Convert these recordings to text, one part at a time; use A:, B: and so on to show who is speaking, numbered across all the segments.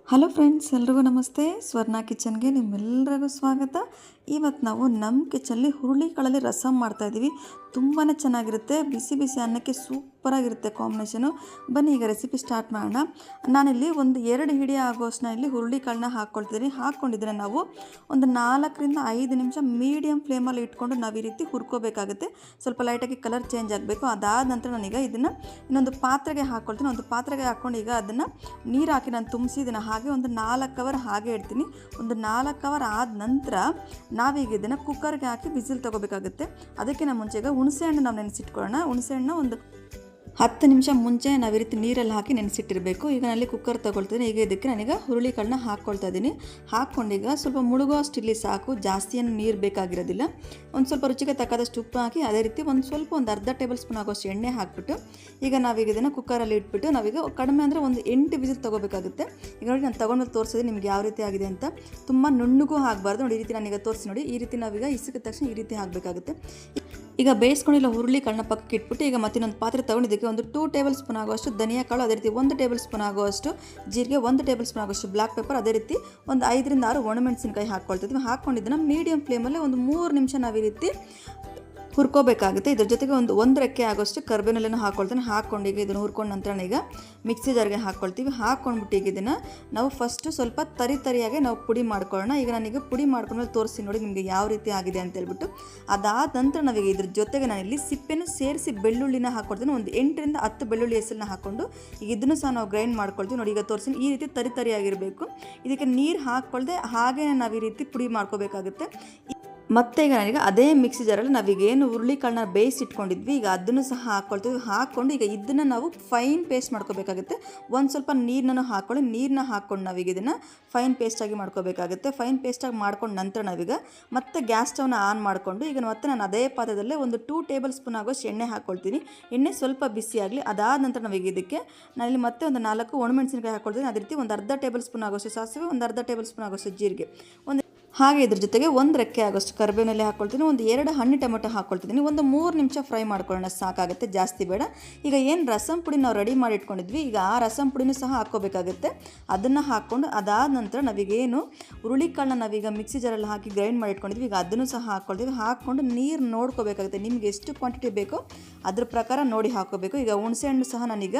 A: Hello friends, ಎಲ್ರಿಗೂ ನಮಸ್ತೆ. ಸ್ವರ್ಣ ಕಿಚನ್ಗೆ ನಿಮ್ಮೆಲ್ಲರಿಗೂ ಸ್ವಾಗತ. ಇವತ್ತು ನಾವು ನಮ್ಮ ಕಿಚನಲ್ಲಿ ಹುರುಳಿಕಾಳಲ್ಲಿ ರಸಮ್ ಮಾಡ್ತಾಯಿದ್ದೀವಿ. ತುಂಬಾ ಚೆನ್ನಾಗಿರುತ್ತೆ. ಬಿಸಿ ಬಿಸಿ ಅನ್ನಕ್ಕೆ ಸೂಪರಾಗಿರುತ್ತೆ ಕಾಂಬಿನೇಷನು. ಬನ್ನಿ ಈಗ ರೆಸಿಪಿ ಸ್ಟಾರ್ಟ್ ಮಾಡೋಣ. ನಾನಿಲ್ಲಿ ಒಂದು 2 ಹಿಡಿ ಆಗೋಷ್ಟನ್ನ ಇಲ್ಲಿ ಹುರುಳಿಕಾಳನ್ನ ಹಾಕ್ಕೊಳ್ತಿದ್ದೀನಿ. ಹಾಕ್ಕೊಂಡಿದ್ರೆ ನಾವು ಒಂದು 4 ರಿಂದ 5 ನಿಮಿಷ ಮೀಡಿಯಮ್ ಫ್ಲೇಮಲ್ಲಿ ಇಟ್ಕೊಂಡು ನಾವು ಈ ರೀತಿ ಹುರ್ಕೋಬೇಕಾಗುತ್ತೆ. ಸ್ವಲ್ಪ ಲೈಟಾಗಿ ಕಲರ್ ಚೇಂಜ್ ಆಗಬೇಕು. ಅದಾದ ನಂತರ ನಾನೀಗ ಇದನ್ನು ಇನ್ನೊಂದು ಪಾತ್ರೆಗೆ ಹಾಕ್ಕೊಳ್ತೀನಿ. ಒಂದು ಪಾತ್ರೆಗೆ ಹಾಕ್ಕೊಂಡು ಈಗ ಅದನ್ನು ನೀರು ಹಾಕಿ ನಾನು ತುಂಬಿಸಿ ಇದನ್ನು ಹಾಗೆ ಒಂದು 4 ಅವರ್ ಹಾಗೆ ಇಡ್ತೀನಿ. ಒಂದು 4 ಅವರ್ ಆದ ನಂತರ ನಾವೀಗ ಇದನ್ನು ಕುಕ್ಕರ್ಗೆ ಹಾಕಿ ವಿಸಿಲ್ ತೊಗೋಬೇಕಾಗುತ್ತೆ. ಅದಕ್ಕಿಂತ ಮುಂಚೆ ಈಗ ಹುಣಸೆಹಣ್ಣು ನಾವು ನೆನೆಸಿಟ್ಕೊಳ್ಳೋಣ. ಹುಣಸೆಹಣ್ಣು ಒಂದು 10 ನಿಮಿಷ ಮುಂಚೆ ನಾವು ಈ ರೀತಿ ನೀರಲ್ಲಿ ಹಾಕಿ ನೆನೆಸಿಟ್ಟಿರಬೇಕು. ಈಗ ನಾನಲ್ಲಿ ಕುಕ್ಕರ್ ತೊಗೊಳ್ತೀನಿ. ಈಗ ಇದಕ್ಕೆ ನಾನೀಗ ಹುರುಳಿಕಾಳನ್ನ ಹಾಕ್ಕೊಳ್ತಾ ಇದ್ದೀನಿ. ಹಾಕ್ಕೊಂಡೀಗ ಸ್ವಲ್ಪ ಮುಳುಗೋಷ್ಟು ಇಲ್ಲಿ ಸಾಕು, ಜಾಸ್ತಿ ಏನು ನೀರು ಬೇಕಾಗಿರೋದಿಲ್ಲ. ಒಂದು ಸ್ವಲ್ಪ ರುಚಿಗೆ ತಕ್ಕದಷ್ಟು ಉಪ್ಪು ಹಾಕಿ ಅದೇ ರೀತಿ ಒಂದು ಅರ್ಧ ಟೇಬಲ್ ಸ್ಪೂನ್ ಆಗೋಷ್ಟು ಎಣ್ಣೆ ಹಾಕಿಬಿಟ್ಟು ಈಗ ನಾವೀಗ ಇದನ್ನು ಕುಕ್ಕರಲ್ಲಿ ಇಟ್ಬಿಟ್ಟು ನಾವೀಗ ಕಡಿಮೆ ಅಂದರೆ ಒಂದು 8 ವಿಸಿಲ್ ತೊಗೋಬೇಕಾಗುತ್ತೆ. ಈಗ ನೋಡಿ ನಾನು ತೊಗೊಂಡು ತೋರಿಸಿದೆ ನಿಮ್ಗೆ ಯಾವ ರೀತಿ ಆಗಿದೆ ಅಂತ. ತುಂಬ ನುಣ್ಣಗೂ ಆಗಬಾರ್ದು. ನೋಡಿ ಈ ರೀತಿ ನಾನೀಗ ತೋರಿಸಿ ನೋಡಿ, ಈ ರೀತಿ ನಾವೀಗ ಇಸಿದ ತಕ್ಷಣ ಈ ರೀತಿ ಆಗಬೇಕಾಗುತ್ತೆ. ಈಗ ಬೇಯಿಸ್ಕೊಂಡಿಲ್ಲ ಹುರುಳಿಕಾಳನ್ನ ಪಕ್ಕಕ್ಕೆ ಇಟ್ಬಿಟ್ಟು ಈಗ ಮತ್ತಿನ್ನೊಂದು ಪಾತ್ರೆ ತೊಗೊಂಡಿದ್ದಕ್ಕೆ ಒಂದು 2 ಟೇಬಲ್ ಸ್ಪೂನ್ ಆಗುವಷ್ಟು ಧನಿಯಾ ಕಾಳು, ಅದೇ ರೀತಿ 1 ಟೇಬಲ್ ಸ್ಪೂನ್ ಆಗುವಷ್ಟು ಜೀರಿಗೆ, 1 ಟೇಬಲ್ ಸ್ಪೂನ್ ಆಗುವಷ್ಟು ಬ್ಲ್ಯಾಕ್ ಪೆಪ್ಪರ್, ಅದೇ ರೀತಿ ಒಂದು 5 ರಿಂದ 6 ಒಣಮೆಣಸಿನಕಾಯಿ ಹಾಕ್ಕೊಳ್ತಿದ್ವಿ. ಹಾಕ್ಕೊಂಡಿದ್ದನ್ನು ಮೀಡಿಯಂ ಫ್ಲೇಮಲ್ಲಿ ಒಂದು 3 ನಿಮಿಷ ನಾವು ಈ ರೀತಿ ಹುರ್ಕೋಬೇಕಾಗುತ್ತೆ. ಇದ್ರ ಜೊತೆಗೆ ಒಂದು ರೆಕ್ಕೆ ಆಗೋಷ್ಟು ಕರ್ಬೇವಿನೆಲೆನೂ ಹಾಕ್ಕೊಳ್ತೀನಿ. ಹಾಕ್ಕೊಂಡು ಈಗ ಇದನ್ನು ಹುರ್ಕೊಂಡು ನಂತರ ಈಗ ಮಿಕ್ಸಿ ಜಾರ್ಗೆ ಹಾಕ್ಕೊಳ್ತೀವಿ. ಹಾಕ್ಕೊಂಡ್ಬಿಟ್ಟು ಈಗ ಇದನ್ನು ನಾವು ಫಸ್ಟು ಸ್ವಲ್ಪ ತರಿಯಾಗಿ ನಾವು ಪುಡಿ ಮಾಡ್ಕೊಳ್ಳೋಣ. ಈಗ ನಾನೀಗ ಪುಡಿ ಮಾಡ್ಕೊಂಡ್ಮೇಲೆ ತೋರಿಸಿ ನೋಡಿ ನಿಮಗೆ ಯಾವ ರೀತಿ ಆಗಿದೆ ಅಂತ ಹೇಳ್ಬಿಟ್ಟು. ಅದಾದ ನಂತರ ನಾವೀಗ ಇದ್ರ ಜೊತೆಗೆ ನಾನಿಲ್ಲಿ ಸಿಪ್ಪೆನೂ ಸೇರಿಸಿ ಬೆಳ್ಳುಳ್ಳಿನ ಹಾಕ್ಕೊಳ್ತೀನಿ. ಒಂದು 8 ರಿಂದ 10 ಬೆಳ್ಳುಳ್ಳಿ ಹೆಸರನ್ನ ಹಾಕ್ಕೊಂಡು ಈಗ ಇದನ್ನು ಸಹ ನಾವು ಗ್ರೈಂಡ್ ಮಾಡ್ಕೊಳ್ತೀವಿ. ನೋಡಿ ಈಗ ತೋರಿಸಿ ಈ ರೀತಿ ತರಿಯಾಗಿರಬೇಕು. ಇದಕ್ಕೆ ನೀರು ಹಾಕ್ಕೊಳ್ದೆ ಹಾಗೇ ನಾವು ಈ ರೀತಿ ಪುಡಿ ಮಾಡ್ಕೋಬೇಕಾಗುತ್ತೆ. ಮತ್ತು ಈಗ ನಾನೀಗ ಅದೇ ಮಿಕ್ಸಿ ಜಾರಲ್ಲಿ ನಾವೀಗ ಏನು ಹುರುಳಿಕಾಳನ್ನ ಬೇಯಿಸಿಟ್ಕೊಂಡಿದ್ವಿ ಈಗ ಅದನ್ನು ಸಹ ಹಾಕ್ಕೊಳ್ತೀವಿ. ಹಾಕ್ಕೊಂಡು ಈಗ ಇದನ್ನು ನಾವು ಫೈನ್ ಪೇಸ್ಟ್ ಮಾಡ್ಕೋಬೇಕಾಗುತ್ತೆ. ಒಂದು ಸ್ವಲ್ಪ ನೀರನ್ನು ಹಾಕ್ಕೊಳ್ಳಿ. ನೀರನ್ನ ಹಾಕ್ಕೊಂಡು ನಾವೀಗ ಇದನ್ನು ಫೈನ್ ಪೇಸ್ಟಾಗಿ ಮಾಡ್ಕೋಬೇಕಾಗುತ್ತೆ. ಫೈನ್ ಪೇಸ್ಟಾಗಿ ಮಾಡ್ಕೊಂಡು ನಂತರ ನಾವೀಗ ಮತ್ತೆ ಗ್ಯಾಸ್ ಸ್ಟವ್ನ ಆನ್ ಮಾಡಿಕೊಂಡು ಈಗ ಮತ್ತೆ ನಾನು ಅದೇ ಪಾತ್ರದಲ್ಲೇ ಒಂದು 2 ಟೇಬಲ್ ಸ್ಪೂನ್ ಆಗೋಷ್ಟು ಎಣ್ಣೆ ಹಾಕ್ಕೊಳ್ತೀನಿ. ಎಣ್ಣೆ ಸ್ವಲ್ಪ ಬಿಸಿ ಆಗಲಿ. ಅದಾದ ನಂತರ ನಾವೀಗ ಇದಕ್ಕೆ ನಾನಿಲ್ಲಿ ಮತ್ತೆ ಒಂದು 4 ಒಣಮೆಣಸಿನಕಾಯಿ ಹಾಕ್ಕೊಳ್ತೀನಿ. ಅದೇ ರೀತಿ ಒಂದು ಅರ್ಧ ಟೇಬಲ್ ಸ್ಪೂನ್ ಆಗೋಷ್ಟು ಸಾಸಿವೆ, ಒಂದು ಅರ್ಧ ಟೇಬಲ್ ಸ್ಪೂನ್ ಆಗೋಷ್ಟು ಜೀರಿಗೆ, ಹಾಗೆ ಇದ್ರ ಜೊತೆಗೆ 1 ರೆಕ್ಕೆ ಆಗೋಷ್ಟು ಕರಿಬೇವಿನೆಲೆ ಹಾಕ್ಕೊಳ್ತೀನಿ. ಒಂದು 2 ಹಣ್ಣು ಟೊಮೆಟೊ ಹಾಕ್ಕೊಳ್ತಿದ್ದೀನಿ. ಒಂದು 3 ನಿಮಿಷ ಫ್ರೈ ಮಾಡ್ಕೊಳ್ಳೋಣ, ಸಾಕಾಗುತ್ತೆ, ಜಾಸ್ತಿ ಬೇಡ. ಈಗ ಏನು ರಸಮ್ ಪುಡಿ ನಾವು ರೆಡಿ ಮಾಡಿ ಇಟ್ಕೊಂಡಿದ್ವಿ ಈಗ ಆ ರಸಮ್ ಪುಡಿನೂ ಸಹ ಹಾಕ್ಕೋಬೇಕಾಗುತ್ತೆ. ಅದನ್ನು ಹಾಕ್ಕೊಂಡು ಅದಾದ ನಂತರ ನಾವೀಗೇನು ಹುರುಳಿಕಾಳನ್ನ ನಾವೀಗ ಮಿಕ್ಸಿ ಜಾರಲ್ಲಿ ಹಾಕಿ ಗ್ರೈಂಡ್ ಮಾಡಿ ಇಟ್ಕೊಂಡಿದ್ವಿ ಈಗ ಅದನ್ನು ಸಹ ಹಾಕ್ಕೊಳ್ತೀವಿ. ಹಾಕ್ಕೊಂಡು ನೀರು ನೋಡ್ಕೋಬೇಕಾಗುತ್ತೆ. ನಿಮ್ಗೆ ಎಷ್ಟು ಕ್ವಾಂಟಿಟಿ ಬೇಕೋ ಅದ್ರ ಪ್ರಕಾರ ನೋಡಿ ಹಾಕ್ಕೋಬೇಕು. ಈಗ ಹುಣಸೆಹಣ್ಣು ಸಹ ನಾನೀಗ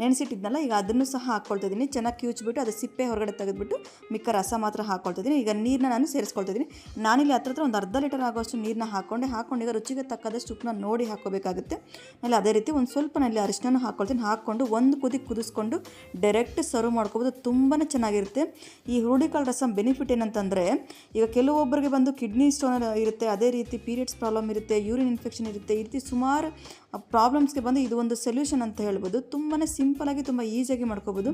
A: ನೆನೆಸಿಟ್ಟಿದ್ನಲ್ಲ ಈಗ ಅದನ್ನು ಸಹ ಹಾಕ್ಕೊಳ್ತಿದ್ದೀನಿ. ಚೆನ್ನಾಗಿ ಕಿವುಚ್ಬಿಟ್ಟು ಅದು ಸಿಪ್ಪೆ ಹೊರಗಡೆ ತೆಗೆದುಬಿಟ್ಟು ಮಿಕ್ಕ ರಸ ಮಾತ್ರ ಹಾಕ್ಕೊಳ್ತಿದ್ದೀನಿ. ಈಗ ನೀರನ್ನ ನಾನು ಸೇರಿಸ್ಕೊಳ್ತಿದ್ದೀನಿ. ನಾನಿಲ್ಲಿ ಹತ್ರ ಒಂದು ಅರ್ಧ ಲೀಟರ್ ಆಗೋಷ್ಟು ನೀರನ್ನ ಹಾಕ್ಕೊಂಡು ಈಗ ರುಚಿಗೆ ತಕ್ಕದಷ್ಟು ಉಪ್ಪನ್ನ ನೋಡಿ ಹಾಕ್ಕೋಬೇಕಾಗುತ್ತೆ. ಅಲ್ಲಿ ಅದೇ ರೀತಿ ಒಂದು ಸ್ವಲ್ಪ ನಾನಿಲ್ಲಿ ಅರಿಶಿನ ಹಾಕ್ಕೊಳ್ತೀನಿ. ಹಾಕ್ಕೊಂಡು ಒಂದು ಕುದಿಸ್ಕೊಂಡು ಡೈರೆಕ್ಟ್ ಸರ್ವ್ ಮಾಡ್ಕೋಬೋದು. ತುಂಬಾ ಚೆನ್ನಾಗಿರುತ್ತೆ. ಈ ಹುರುಳಿಕಾಳು ರಸಮ್ ಬೆನಿಫಿಟ್ ಏನಂತಂದರೆ ಈಗ ಕೆಲವೊಬ್ಬರಿಗೆ ಬಂದು ಕಿಡ್ನಿ ಸ್ಟೋನ್ ಇರುತ್ತೆ, ಅದೇ ರೀತಿ ಪೀರಿಯಡ್ಸ್ ಪ್ರಾಬ್ಲಮ್ ಇರುತ್ತೆ, ಯೂರಿನ್ ಇನ್ಫೆಕ್ಷನ್ ಇರುತ್ತೆ. ಈ ರೀತಿ ಸುಮಾರು ಪ್ರಾಬ್ಲಮ್ಸ್ಗೆ ಬಂದು ಇದು ಒಂದು ಸೊಲ್ಯೂಷನ್ ಅಂತ ಹೇಳ್ಬೋದು. ತುಂಬಾ ಸಿಂಪಲಾಗಿ ತುಂಬ ಈಸಿಯಾಗಿ ಮಾಡ್ಕೋಬೋದು.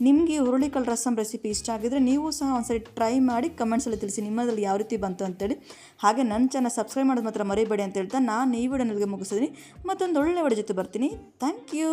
A: ನಿಮಗೆ ಹುರುಳಿಕಾಳು ರಸಮ್ ರೆಸಿಪಿ ಇಷ್ಟ ಆಗಿದ್ರೆ ನೀವು ಸಹ ಒಂದ್ಸರಿ ಟ್ರೈ ಮಾಡಿ ಕಮೆಂಟ್ಸಲ್ಲಿ ತಿಳಿಸಿ ನಿಮ್ಮದ್ರಲ್ಲಿ ಯಾವ ರೀತಿ ಬಂತು ಅಂತೇಳಿ. ಹಾಗೆ ನನ್ನ ಚಾನಲ್ ಸಬ್ಸ್ಕ್ರೈಬ್ ಮಾಡೋದು ಮಾತ್ರ ಮರಿಬೇಡಿ ಅಂತ ಹೇಳ್ತಾ ನಾನು ಈ ವಿಡಿಯೋನಿಗೆ ಮುಗಿಸಿದ್ದೀನಿ. ಮತ್ತೊಂದು ಒಳ್ಳೆ ವಿಡಿಯೋ ಜೊತೆ ಬರ್ತೀನಿ. Thank you.